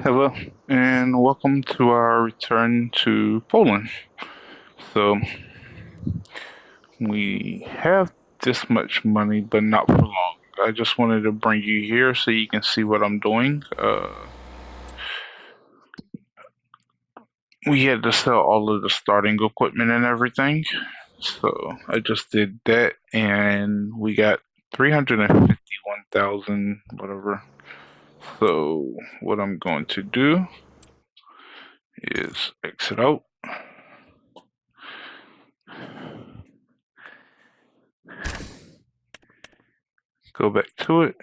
Hello, and welcome to our return to Poland. So, we have this much money, but not for long. I just wanted to bring you here so you can see what I'm doing. We had to sell all of the starting equipment and everything. So, I just did that, and we got 351,000, whatever. So, what I'm going to do is exit out. Go back to it.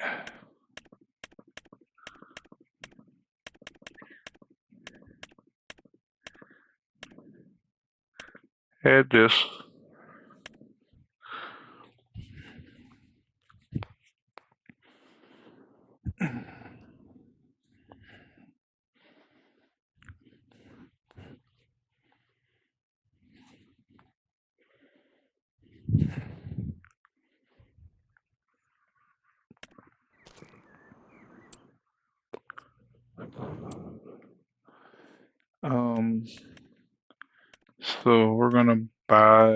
Add this. Um, so we're gonna buy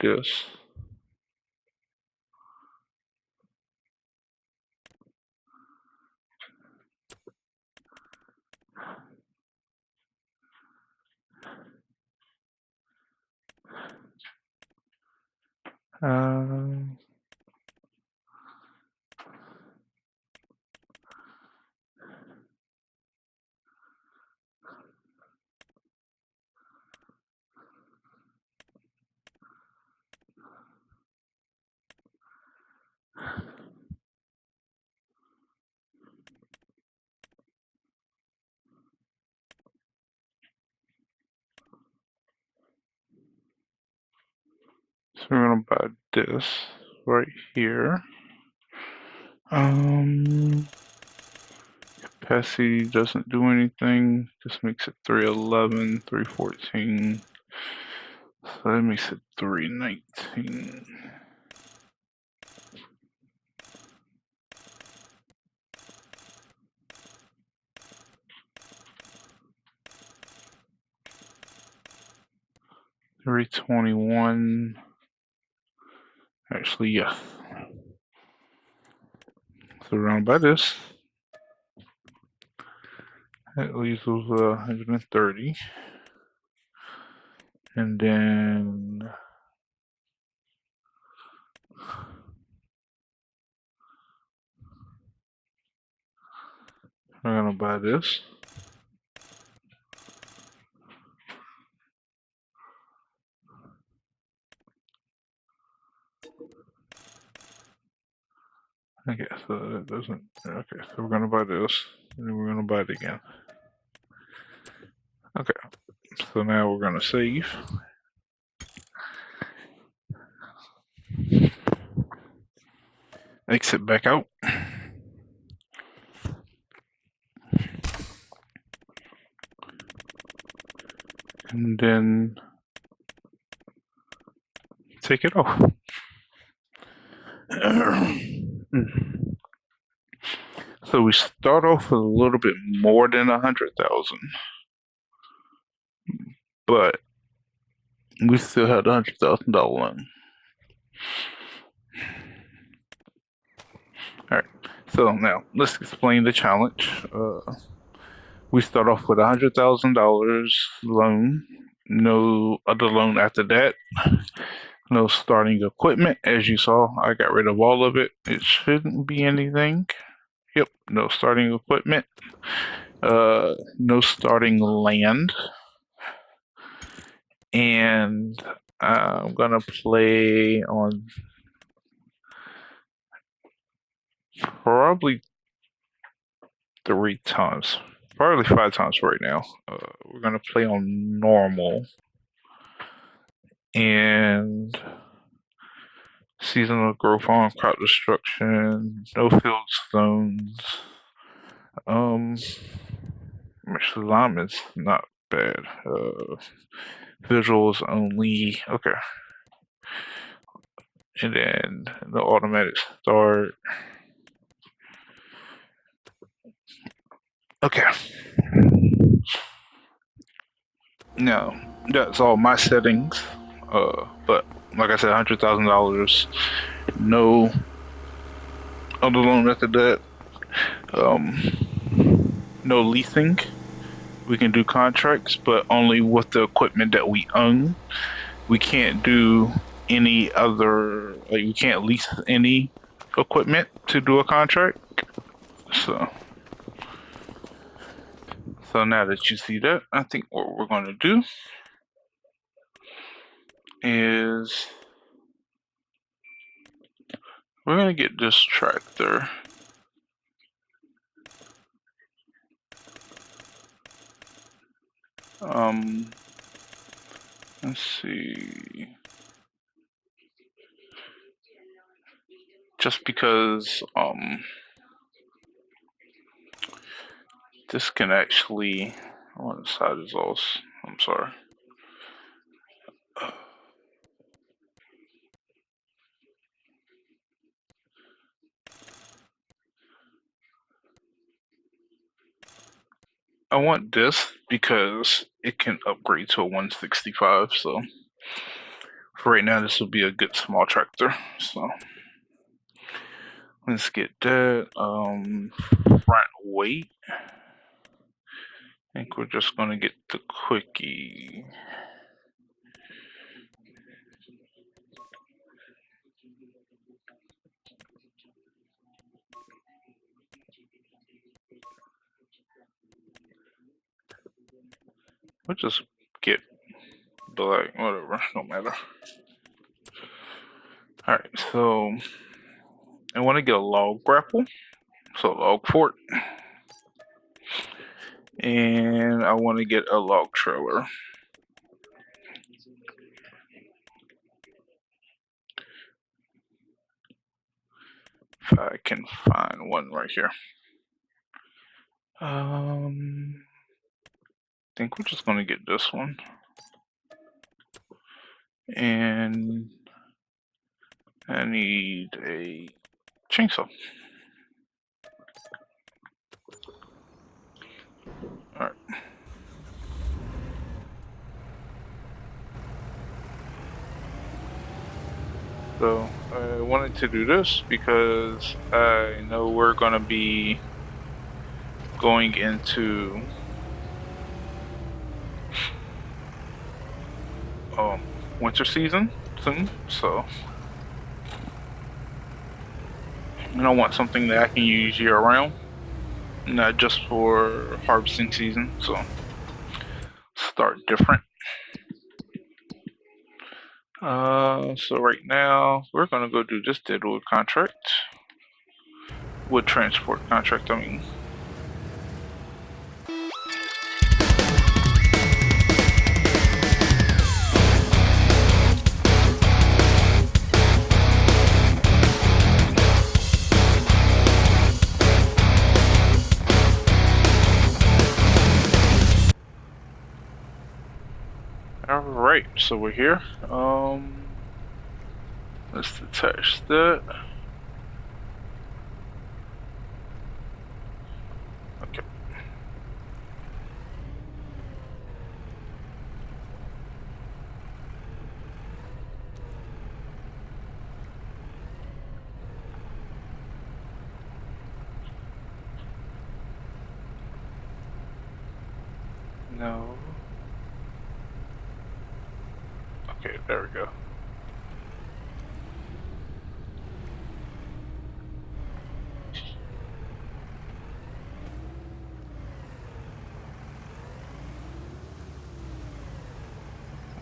this. Uh, so we're gonna buy this right here. Um, Capacity doesn't do anything. Just makes it 311, 314. So that makes it 319. $321. Actually, yes. So we're gonna buy this. That leaves us 130. And then we're gonna buy this. Okay, so that doesn't. Okay, so we're gonna buy this, and then we're gonna buy it again. Okay, so now we're gonna save. Exit back out. And then take it off. So we start off with a little bit more than 100,000, but we still had $100,000 loan. All right. So now let's explain the challenge. We start off with $100,000 loan. No other loan after that. No starting equipment. As you saw, I got rid of all of it. It shouldn't be anything. Yep, no starting equipment. No starting land. And I'm gonna play on probably 3 times, probably 5 times right now. We're gonna play on normal and Seasonal growth on crop destruction, no field stones. Um, actually, lime is not bad. Visuals only. Okay, and then the automatic start. Okay, now that's all my settings. But like I said, $100,000. No other loan after that. Um, no leasing. We can do contracts, but only with the equipment that we own. We can't do any other, like, we can't lease any equipment to do a contract. So, so now that you see that, I think what we're going to do is we're going to get this tractor. Let's see. Just because this can actually, what side is also, I'm sorry. I want this because it can upgrade to a 165. So for right now, this will be a good small tractor. So let's get that. Front weight. I think we're just gonna get the quickie. We'll just get black, whatever, no matter. Alright, so I want to get a log grapple, so log fort, and I want to get a log trailer. If I can find one right here. I think we're just gonna get this one. And I need a chainsaw. Alright. So I wanted to do this because I know we're gonna be going into winter season soon, so I want something that I can use year round, not just for harvesting season. So start different. So right now we're gonna go do this deadwood contract, wood transport contract. I mean. Alright, so we're here. Let's detach that. Okay. No. Okay, there we go.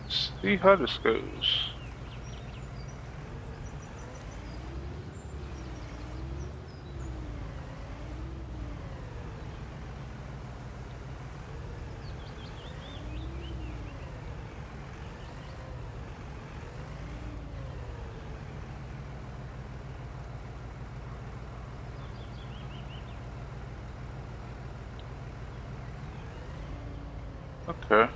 Let's see how this goes. Okay.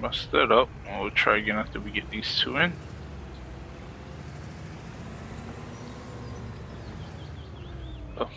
Messed that up. We'll try again after we get these two in. Oh,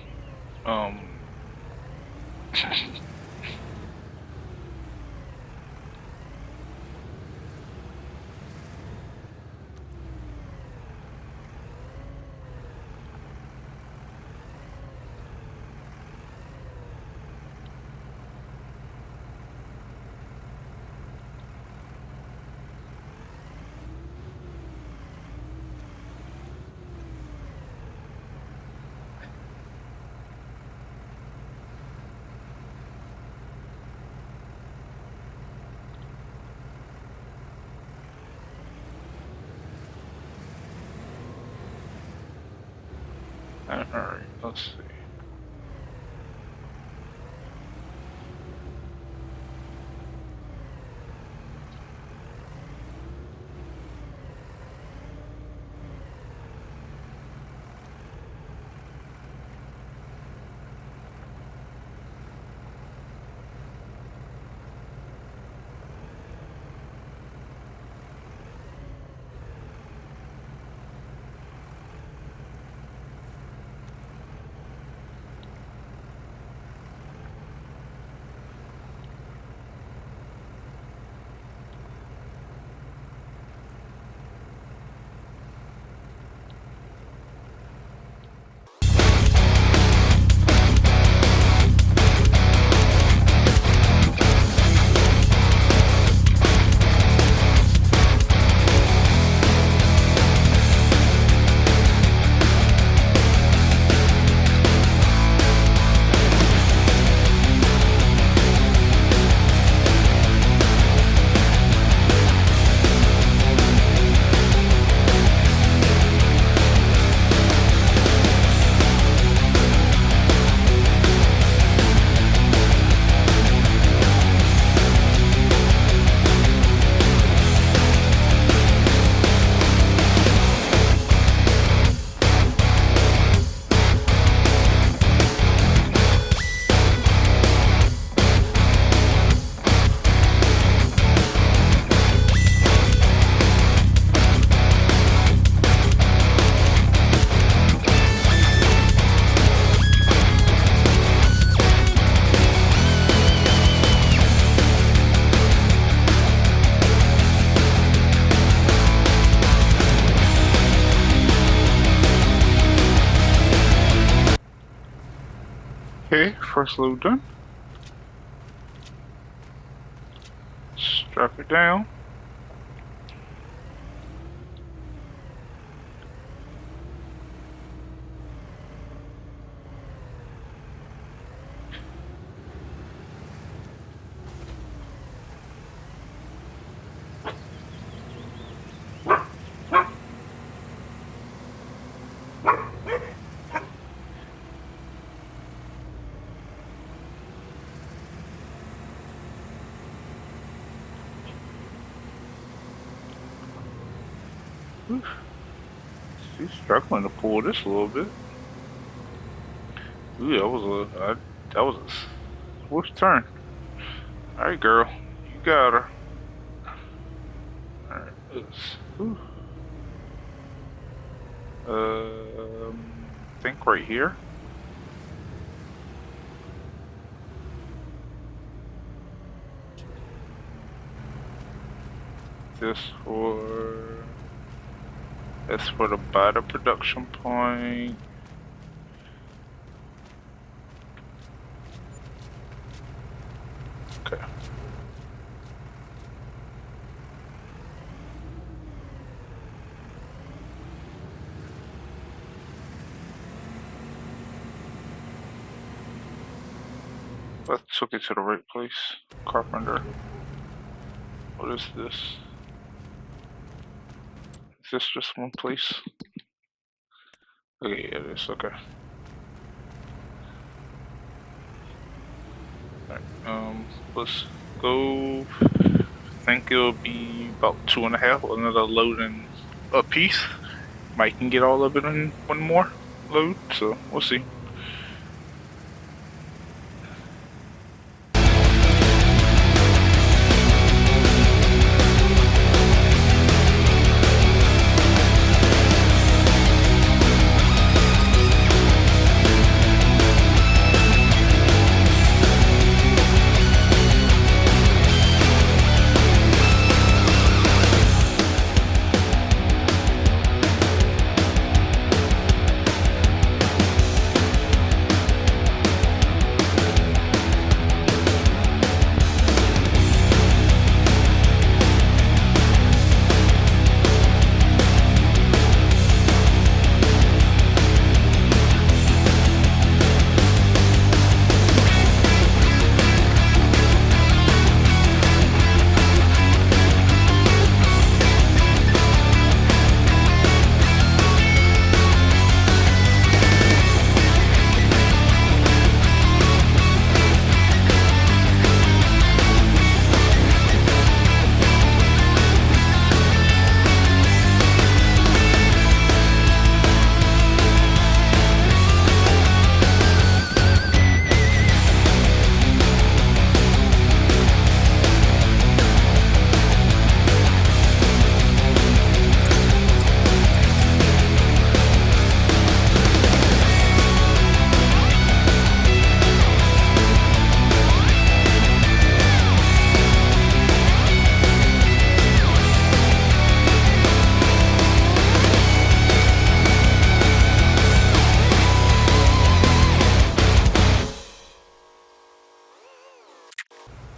alright, let's see. Okay, first load done. Strap it down. Oof. She's struggling to pull this a little bit. Ooh, that was a swift turn. All right, girl, you got her. All right, think right here. This for that's for the beta production point. Okay. Let's took it to the right place. Carpenter. What is this? Is this just one place? Okay, yeah, it is. Okay. Let's go. I think it'll be about 2.5, another load in a piece. Might can get all of it in one more load, so we'll see.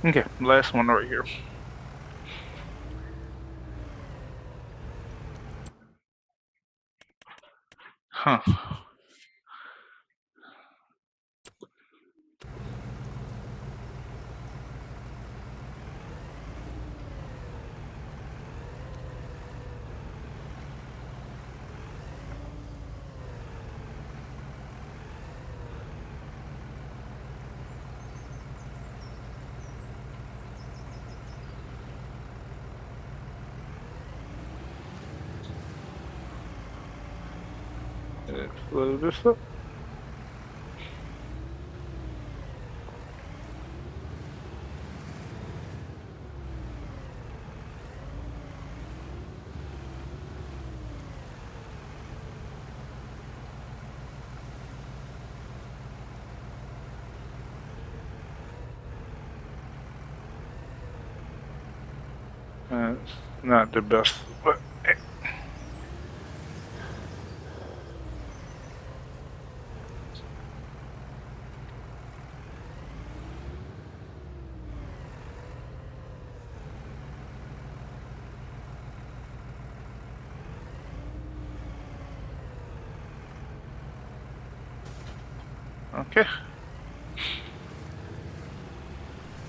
Okay, last one right here. Huh. Let's load this up. It's not the best, but okay.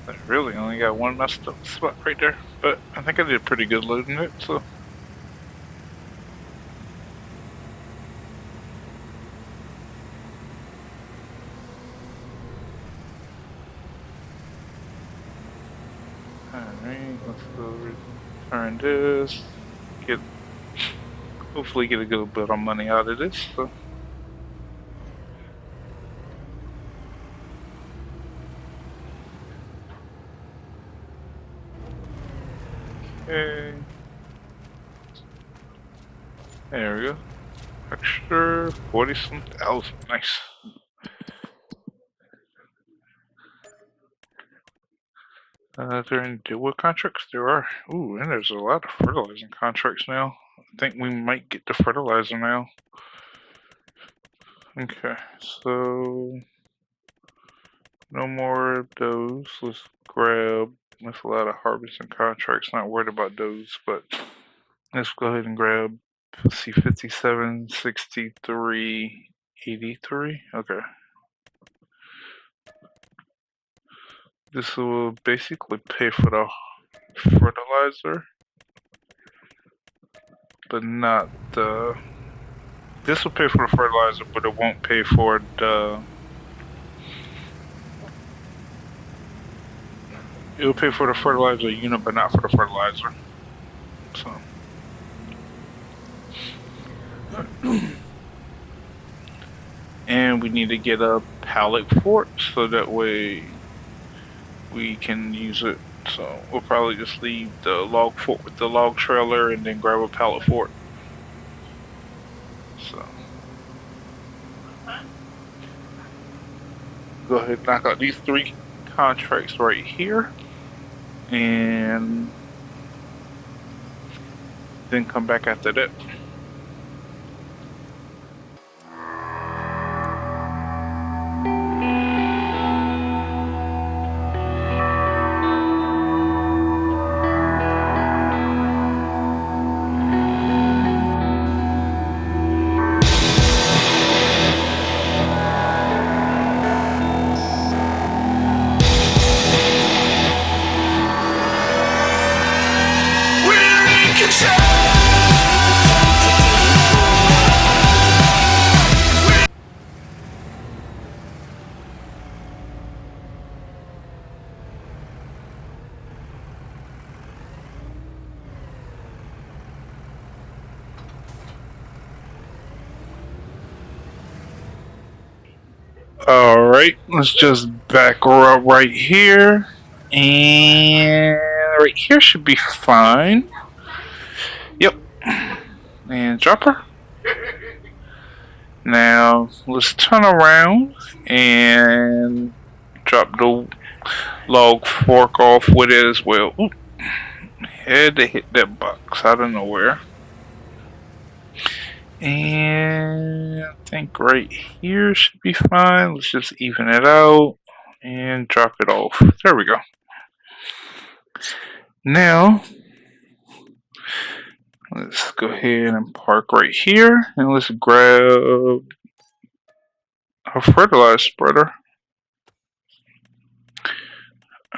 I really only got one messed up spot right there, but I think I did pretty good loading it, so. Alright, let's go return this. Hopefully get a good bit of money out of this, so. Okay. There we go. Extra 40-some thousand. Nice. Is there any deal contracts? There are. Ooh, and there's a lot of fertilizing contracts now. I think we might get the fertilizer now. Okay, so no more of those. Let's grab. There's a lot of harvesting contracts. Not worried about those, but let's go ahead and grab. Let's see, 57, 63, 83. Okay. This will basically pay for the fertilizer, but not the. This will pay for the fertilizer, but it won't pay for the. It'll pay for the fertilizer unit, but not for the fertilizer. So. And we need to get a pallet fort so that way we can use it. So we'll probably just leave the log fort with the log trailer and then grab a pallet fort. So go ahead and knock out these 3 contracts right here and then come back after that. Alright, let's just back her up right here. And right here should be fine. Yep. And drop her. Now let's turn around and drop the log fork off with it as well. Ooh, had to hit that box out of nowhere. And I think right here should be fine. Let's just even it out and drop it off. There we go. Now let's go ahead and park right here and let's grab a fertilizer spreader.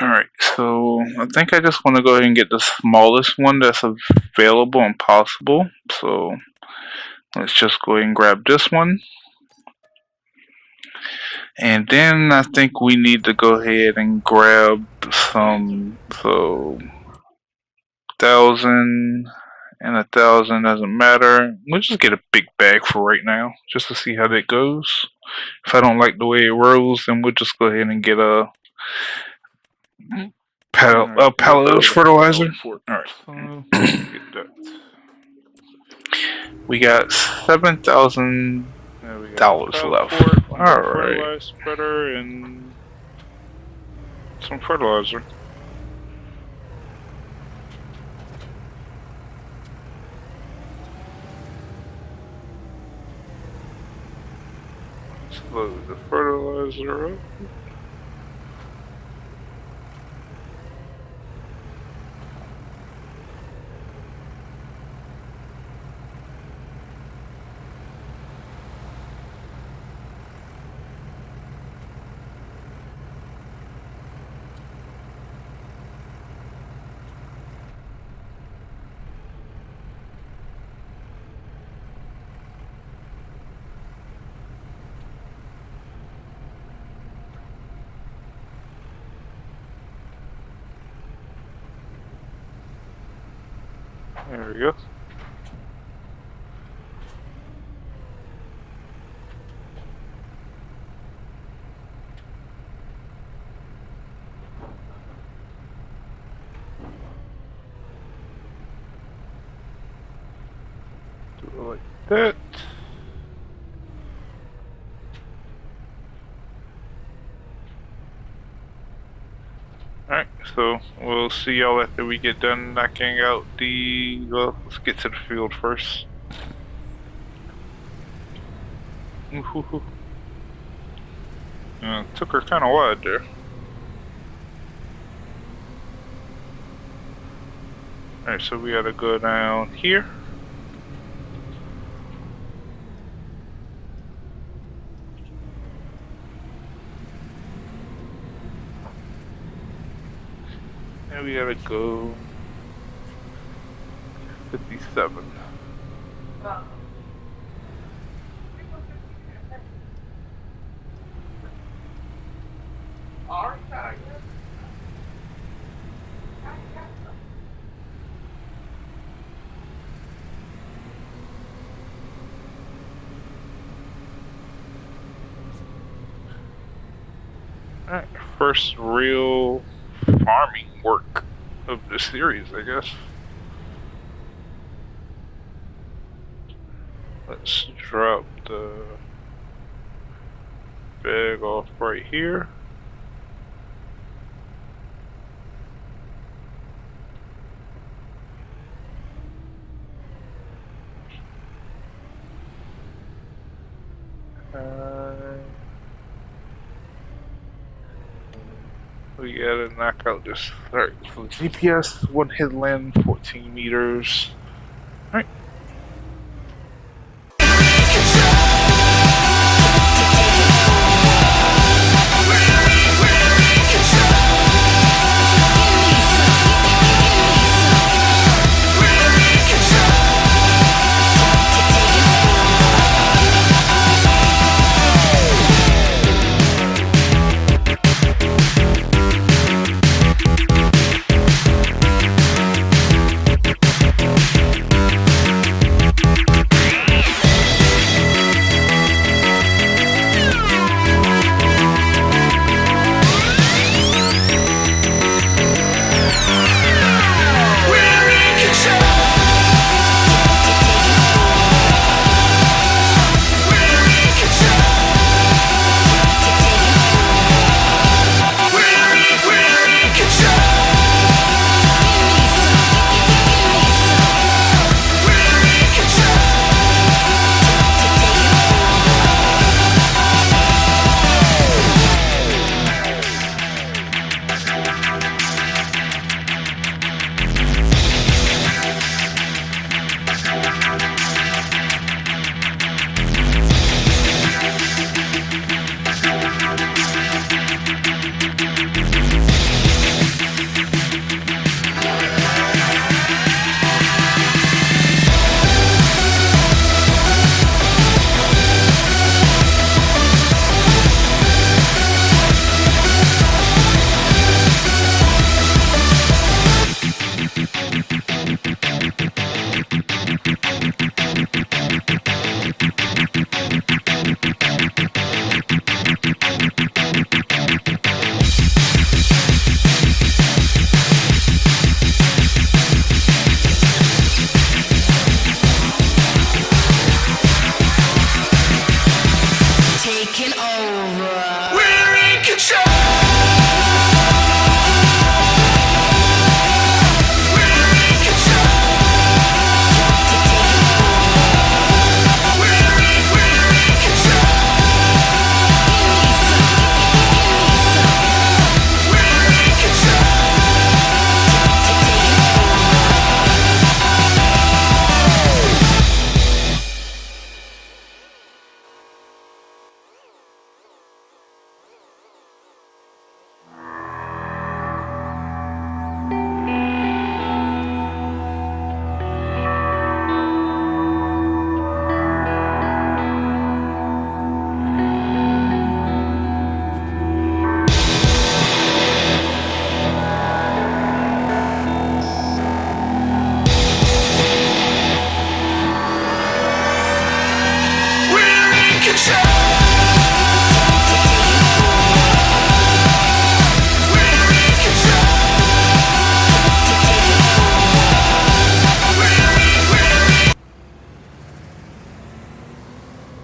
Alright, so I think I just want to go ahead and get the smallest one that's available and possible. So let's just go ahead and grab this one. And then I think we need to go ahead and grab some, so 1,000 and 1,000 doesn't matter. We'll just get a big bag for right now, just to see how that goes. If I don't like the way it rolls, then we'll just go ahead and get a pallet of fertilizer. Alright. Get that. We got $7,000 left. Alright. Spreader and some fertilizer. Let's load the fertilizer up. There we go. Do it like that. Alright, so we'll see y'all after we get done knocking out the, well, let's get to the field first. Took her kind of wide there. Alright, so we gotta go down here. And we gotta go 57. Alright, first real farming work of the series, I guess. Let's drop the bag off right here. We gotta knock out this. Alright, for GPS, one headland, 14 meters. Alright.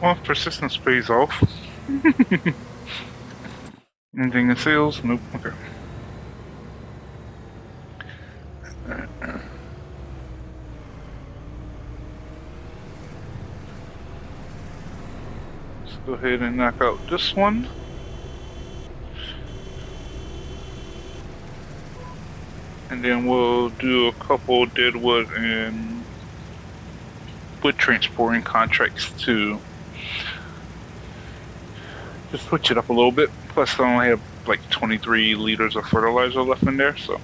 Well, persistence pays off. Anything in sales? Nope. Okay. Let's go ahead and knock out this one. And then we'll do a couple deadwood and wood transporting contracts to just switch it up a little bit. Plus, I only have like 23 liters of fertilizer left in there, so.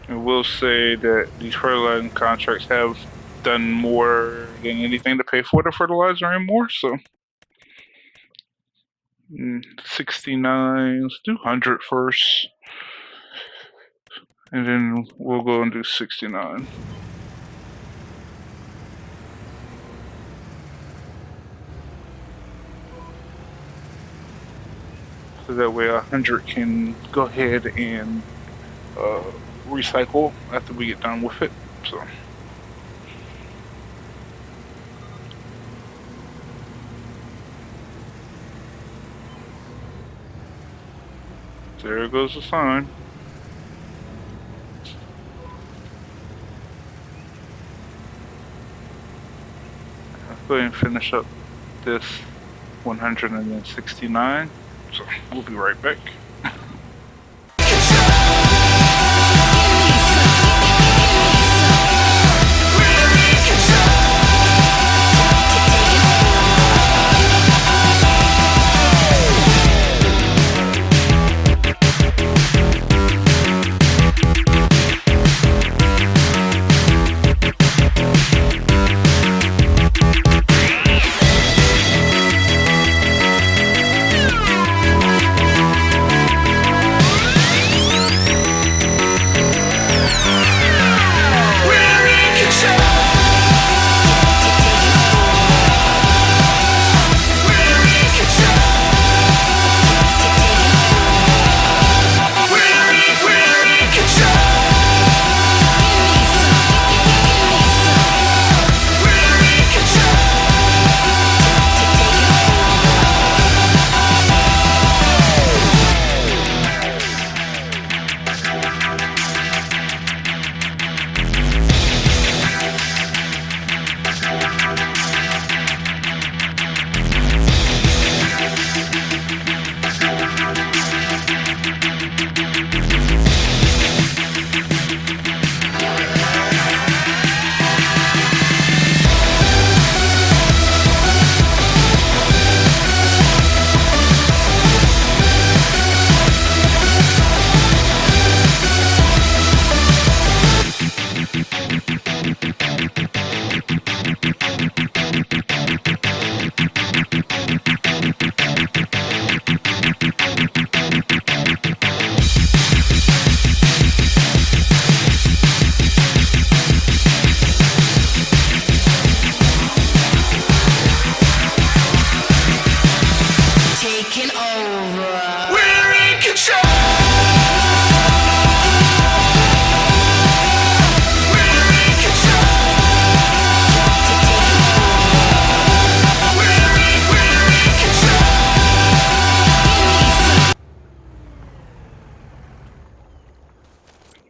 I will say that these fertilizer contracts have done more than anything to pay for the fertilizer and more, so. 69. Let's do 100 first. And then we'll go and do 69. So that way 100 can go ahead and recycle after we get done with it. So there goes the sign. Let's go ahead and finish up this 169. So we'll be right back.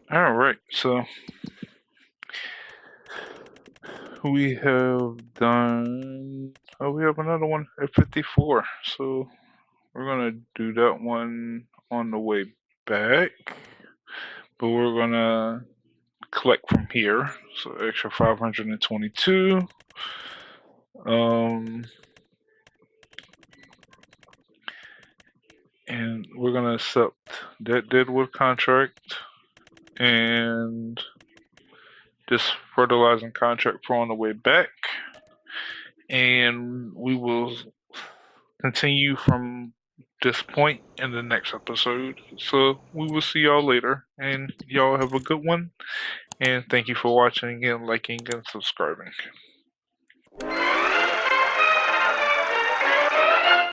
All right, so we have done. Oh, we have another one at 54. So we're gonna do that one on the way back, but we're gonna collect from here. So extra 522. And we're gonna accept that deadwood contract and this fertilizing contract for on the way back. And we will continue from this point in the next episode. So we will see y'all later, and y'all have a good one. And thank you for watching and liking and subscribing.